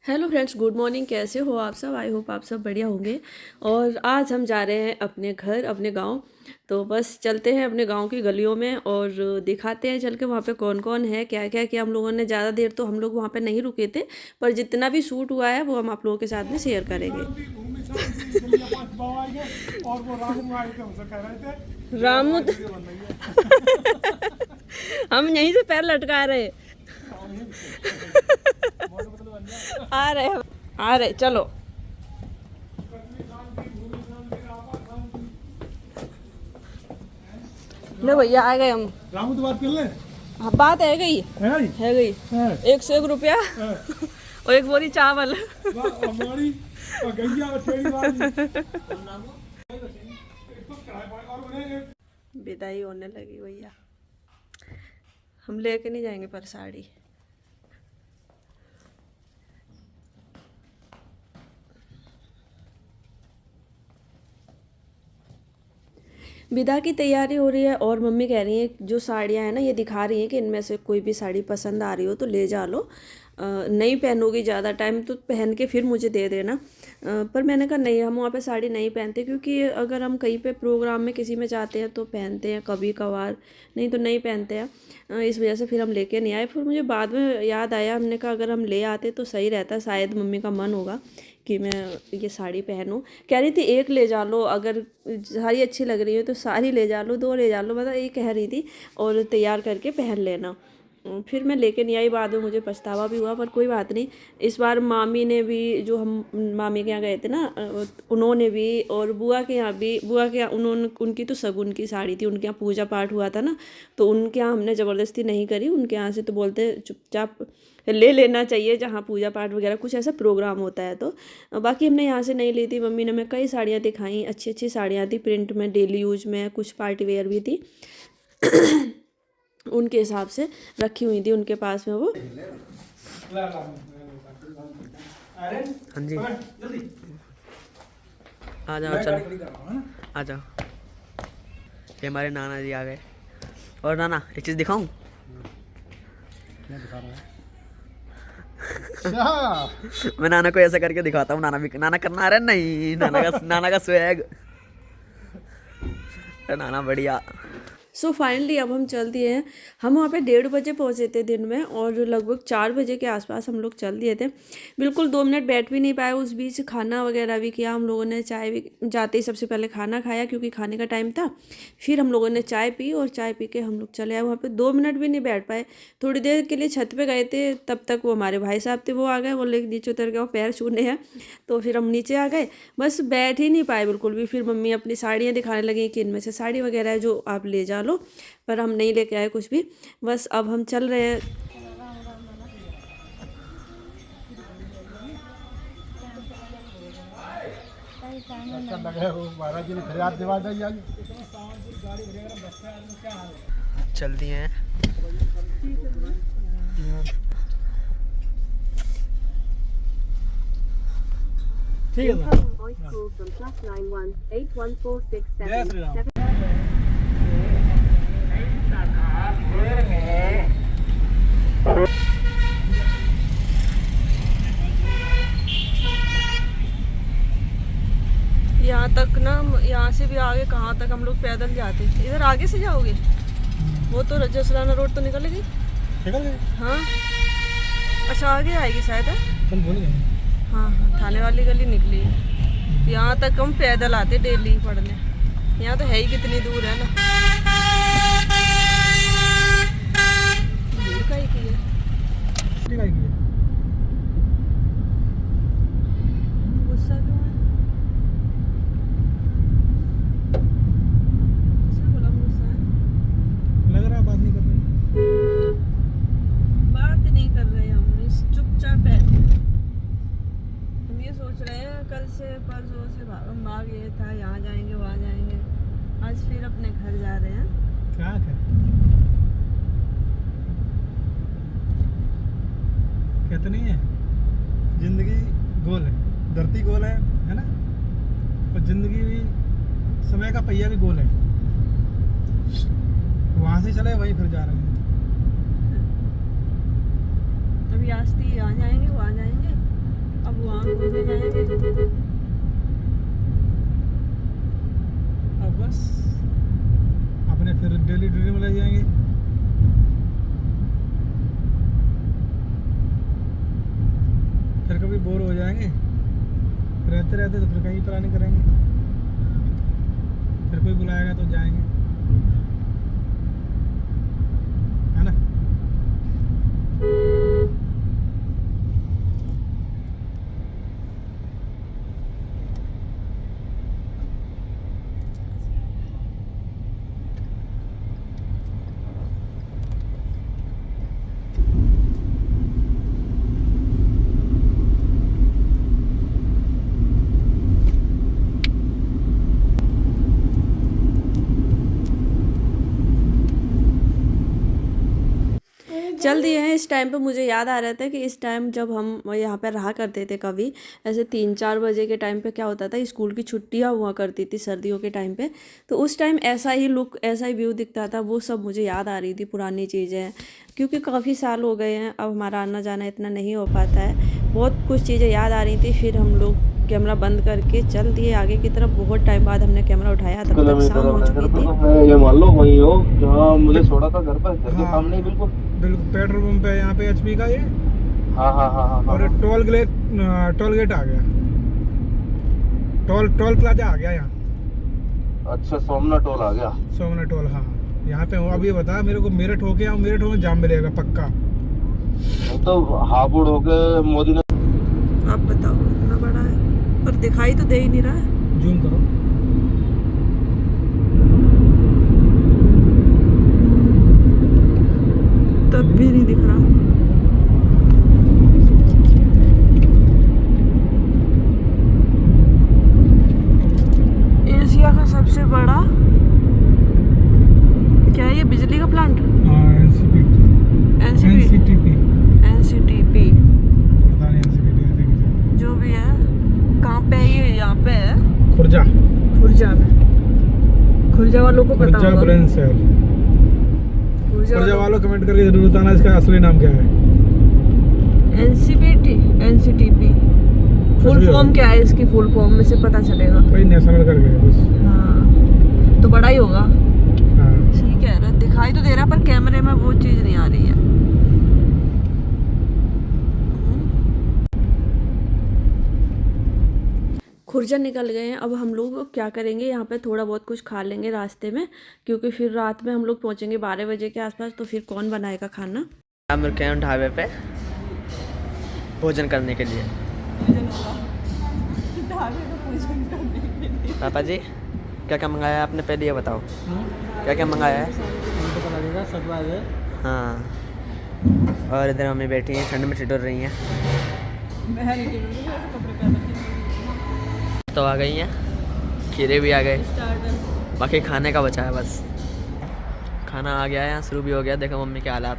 Hello friends, good morning. कैसे हो आप सब? आई होप आप सब बढ़िया होंगे। और आज हम जा रहे हैं अपने घर, अपने गांव। तो बस चलते हैं अपने गांव की गलियों में और दिखाते हैं चल के वहाँ पे कौन कौन है, क्या क्या किया हम लोगों ने। ज़्यादा देर तो हम लोग वहाँ पे नहीं रुके थे, पर जितना भी शूट हुआ है वो हम आप लोगों के साथ में शेयर करेंगे। और वो रामू आए थे, हमसे कह रहे थे रामू वीडियो बन रही है। हम यहीं से पैर लटका रहे हैं। आ रहे हैं, आ रहे, चलो। ले भैया, आ गए हम। रामू तो बात कर ले। हाँ, बात है गई, है जी? है गई। है। 101 रुपया है। और एक बोरी चावल। हमारी और गैया और छेड़ी वाली। और उन्हें विदाई होने लगी भैया। हम लेके नहीं जाएंगे पर साड़ी। विदा की तैयारी हो रही है और मम्मी कह रही है जो साड़ियाँ हैं ना, ये दिखा रही हैं कि इनमें से कोई भी साड़ी पसंद आ रही हो तो ले जा लो। नहीं पहनोगी ज़्यादा टाइम तो पहन के फिर मुझे दे देना। पर मैंने कहा नहीं, हम वहाँ पे साड़ी नहीं पहनते, क्योंकि अगर हम कहीं पे प्रोग्राम में किसी में जाते हैं तो पहनते हैं कभी कभार, नहीं तो नहीं पहनते हैं। इस वजह से फिर हम लेके नहीं आए। फिर मुझे बाद में याद आया, हमने कहा अगर हम ले आते तो सही रहता। शायद मम्मी का मन होगा कि मैं ये साड़ी पहनूं। कह रही थी एक ले जा लो, अगर साड़ी अच्छी लग रही है तो सारी ले जा लो, 2 ले जा लो, मतलब ये कह रही थी। और तैयार करके पहन लेना। फिर मैं लेके नहीं आई, बाद में मुझे पछतावा भी हुआ, पर कोई बात नहीं। इस बार मामी ने भी, जो हम मामी के यहाँ गए थे ना, उन्होंने भी, और बुआ के यहाँ भी, बुआ के यहाँ उन्होंने, उनकी तो शगुन की साड़ी थी, उनके यहाँ पूजा पाठ हुआ था ना, तो उनके यहाँ हमने ज़बरदस्ती नहीं करी। उनके यहाँ से तो बोलते चुपचाप ले लेना चाहिए जहाँ पूजा पाठ वगैरह कुछ ऐसा प्रोग्राम होता है तो। बाकी हमने यहाँ से नहीं ली थी। मम्मी ने हमें कई साड़ियाँ दिखाई, अच्छी अच्छी साड़ियाँ थी, प्रिंट में, डेली यूज में, कुछ पार्टी वेयर भी थी। उनके हिसाब से रखी हुई थी उनके पास में वो। हाँ जी, आ जाओ, चलो आ जाओ। ये हमारे नाना जी आ गए। और नाना, एक चीज़ दिखाऊं? क्या दिखा रहा है? मैं नाना को ऐसा करके दिखाता हूँ। नाना भी, नाना करना आ रहा है नहीं, नाना का स्वैग। नाना बढ़िया। सो फाइनली अब हम चल दिए हैं। हम वहाँ पे 1:30 बजे पहुँचे थे दिन में, और लगभग 4 बजे के आसपास हम लोग चल दिए थे। बिल्कुल 2 मिनट बैठ भी नहीं पाए। उस बीच खाना वगैरह भी किया हम लोगों ने, चाय भी, जाते ही सबसे पहले खाना खाया क्योंकि खाने का टाइम था। फिर हम लोगों ने चाय पी, और चाय पी के हम लोग चले आए। वहाँ पे 2 मिनट भी नहीं बैठ पाए। थोड़ी देर के लिए छत पे गए थे, तब तक वो हमारे भाई साहब थे, वो आ गए, बोले नीचे उतर गए, वो पैर छूने हैं। तो फिर हम नीचे आ गए, बस बैठ ही नहीं पाए बिल्कुल भी। फिर मम्मी अपनी साड़ियाँ दिखाने लगी कि इनमें से साड़ी वगैरह है जो आप ले जा लो, पर हम नहीं लेके आए कुछ भी। बस अब हम चल रहे हैं। अच्छा लगे वो महाराज जी ने फरियाद दिवा दी आज। चल दिए हैं। ठीक है यहाँ तक ना, यहाँ से भी आगे कहाँ तक हम लोग पैदल जाते? इधर आगे से जाओगे? वो तो जसराना रोड तो निकल गई। निकल गए। हाँ, अच्छा आगे आएगी शायद है। कल भूल गए। हाँ हाँ, थाने वाली गली निकली है। यहाँ तक हम पैदल आते डेली पढ़ने। यहाँ तो है ही कितनी दूर है ना। भीड़ का ही की है। ठीक है। गुस्सा क्यों है? किसने बोला गुस्सा है? लग रहा है बात नहीं कर रहे। बात नहीं कर रहे हम, चुपचाप बैठे। हम ये सोच रहे हैं कल से परसों से भाग ये था, यहाँ जाएंगे वहाँ जाएंगे, आज फिर अपने घर जा रहे हैं। क्या है? कहते नहीं है जिंदगी गोल है, धरती गोल है ना? और जिंदगी भी, समय का पहिया भी गोल है। वहां से चले वहीं फिर जा रहे हैं। अभी आस्ती यहाँ जाएंगे वहाँ जाएंगे, भी बोर हो जाएंगे रहते रहते, तो फिर कहीं प्लानिंग करेंगे, फिर कोई बुलाएगा तो जाएंगे, है ना। चल दिए हैं। इस टाइम पे मुझे याद आ रहा था कि इस टाइम जब हम यहाँ पे रहा करते थे कभी ऐसे 3-4 बजे के टाइम पे क्या होता था, स्कूल की छुट्टियाँ हुआ करती थी सर्दियों के टाइम पे, तो उस टाइम ऐसा ही लुक, ऐसा ही व्यू दिखता था। वो सब मुझे याद आ रही थी, पुरानी चीज़ें, क्योंकि काफ़ी साल हो गए हैं, अब हमारा आना जाना इतना नहीं हो पाता है। बहुत कुछ चीज़ें याद आ रही थी। फिर हम लोग कैमरा बंद करके चल दिए आगे की तरफ। बहुत टाइम बाद हमने कैमरा उठाया, तब तक शाम हो चुकी थी। ये मान लो वही हो जहाँ मुझे छोड़ा था घर पर, घर के हाँ। सामने ही बिल्कुल। बिल्कुल पेट्रोल पंप है यहाँ पे HP का ये। हाँ हाँ हाँ हाँ और टोल गेट आ गया, टोल प्लाजा आ गया यहाँ। अच्छा, सोमनाथ टोल आ गया। सोमनाथ टोल, हाँ यहाँ पे हूँ। अब ये बता मेरे को, मेरठ होके आऊँ, मेरठ में जाम मिलेगा पक्का। तो हापुड़ होके मोदी ने। आप बताओ, इतना बड़ा है पर दिखाई तो दे ही नहीं रहा है। जूम करो। तब भी नहीं दिख रहा। एशिया का सबसे बड़ा क्या है ये, बिजली का प्लांट? NCTP एनसीटीपी, पता नहीं, NCTP ऐसे कुछ जो भी है। कहाँ पे है ये? यहाँ पे है है। खुर्जा में। खुर्जा वालों को पता खुर्जा होगा। बुलंदशहर। खुर्जा खुर्जा वालों कमेंट करके जरूर बताना इसका असली नाम क्या है। एनसीटीपी फुल फॉर्म क्या है इसकी? फुल फॉर्म में से पता चलेगा। कोई नेशनल करके है बस। हाँ, तो बड़ा ही होगा। हाँ। ठीक है, दिखाई तो दे रहा पर कैमरे में वो चीज़ नहीं आ रही है। खुर्जा निकल गए हैं। अब हम लोग क्या करेंगे, यहाँ पे थोड़ा बहुत कुछ खा लेंगे रास्ते में, क्योंकि फिर रात में हम लोग पहुँचेंगे 12 बजे के आसपास, तो फिर कौन बनाएगा खाना। हम रुके हैं ढाबे पे भोजन करने के लिए। पापा जी क्या क्या मंगाया है आपने, पहले ये बताओ क्या क्या मंगाया है। हाँ, और इधर मम्मी बैठी हैं, ठंड में ठिठुर रही हैं। तो आ गई हैं, खीरे भी आ गए, बाकी खाने का बचा है बस। खाना आ गया है, यहाँ शुरू भी हो गया। देखो मम्मी के हालात।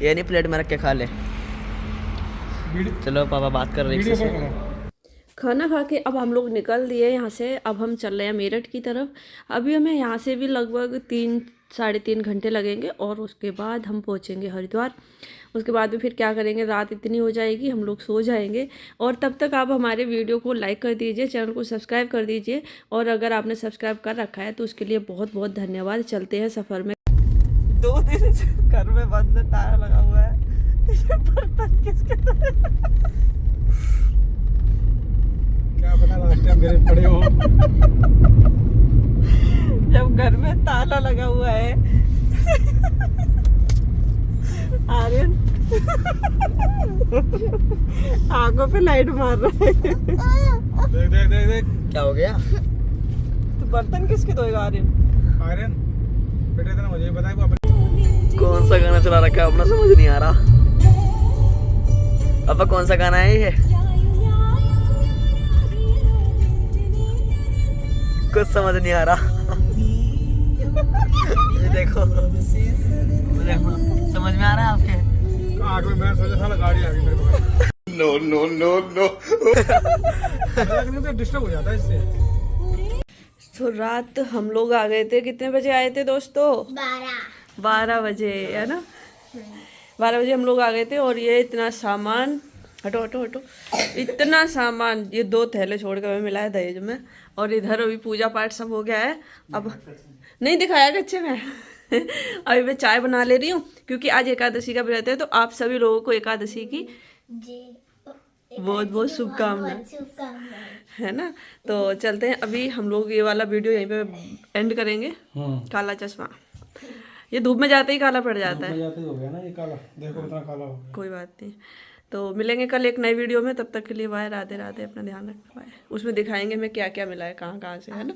ये नहीं प्लेट में रख के खा ले। चलो पापा बात कर रही है। खाना खा के अब हम लोग निकल दिए यहाँ से। अब हम चल रहे हैं मेरठ की तरफ। अभी हमें यहाँ से भी लगभग 3-3.5 घंटे लगेंगे, और उसके बाद हम पहुँचेंगे हरिद्वार। उसके बाद में फिर क्या करेंगे, रात इतनी हो जाएगी, हम लोग सो जाएंगे। और तब तक आप हमारे वीडियो को लाइक कर दीजिए, चैनल को सब्सक्राइब कर दीजिए, और अगर आपने सब्सक्राइब कर रखा है तो उसके लिए बहुत बहुत धन्यवाद। चलते हैं सफ़र में। 2 दिन से घर में बंद ताला लगा हुआ है। ये बर्तन किसके क्या पता लास्ट टाइम मेरे पड़े हो। जब घर में ताला लगा हुआ है। आर्यन आंखों पे लाइट मार रहा है। देख देख देख देख क्या हो गया? तो बर्तन किसके धोएगा आर्यन? आर्यन बेटे तेरा मुझे बताया वो कौन सा गाना चला रखा है अपना, समझ नहीं आ रहा। पापा कौन सा गाना है ये? कुछ समझ नहीं आ रहा। ये देखो, समझ में आ रहा है आपके? आग में मैं सोचा था गाड़ी आ गई मेरे पास। नो नो नो नो तो डिस्टर्ब हो जाता है इससे। तो रात हम लोग आ गए थे। कितने बजे आए थे दोस्तों? 12 बजे, है ना? 12 बजे हम लोग आ गए थे। और ये इतना सामान, हटो हटो हटो, इतना सामान, ये 2 थैले छोड़ कर हमें मिला है दहेज में। और इधर अभी पूजा पाठ सब हो गया है। अब नहीं दिखाया कच्चे में। अभी मैं चाय बना ले रही हूँ, क्योंकि आज एकादशी का व्रत है, तो आप सभी लोगों को एकादशी की जी बहुत बहुत शुभकामनाएं, शुभकामनाएं। है ना। तो चलते हैं, अभी हम लोग ये वाला वीडियो यहीं पे एंड करेंगे। काला चश्मा ये धूप में जाते ही काला पड़ जाता है। जाते ही हो गया ना ये काला, देखो कितना काला हो गया। कोई बात नहीं, तो मिलेंगे कल एक नई वीडियो में। तब तक के लिए बाय, राधे राधे, अपना ध्यान रखना, बाय। उसमें दिखाएंगे हमें क्या क्या मिला है, कहाँ कहाँ से, है ना।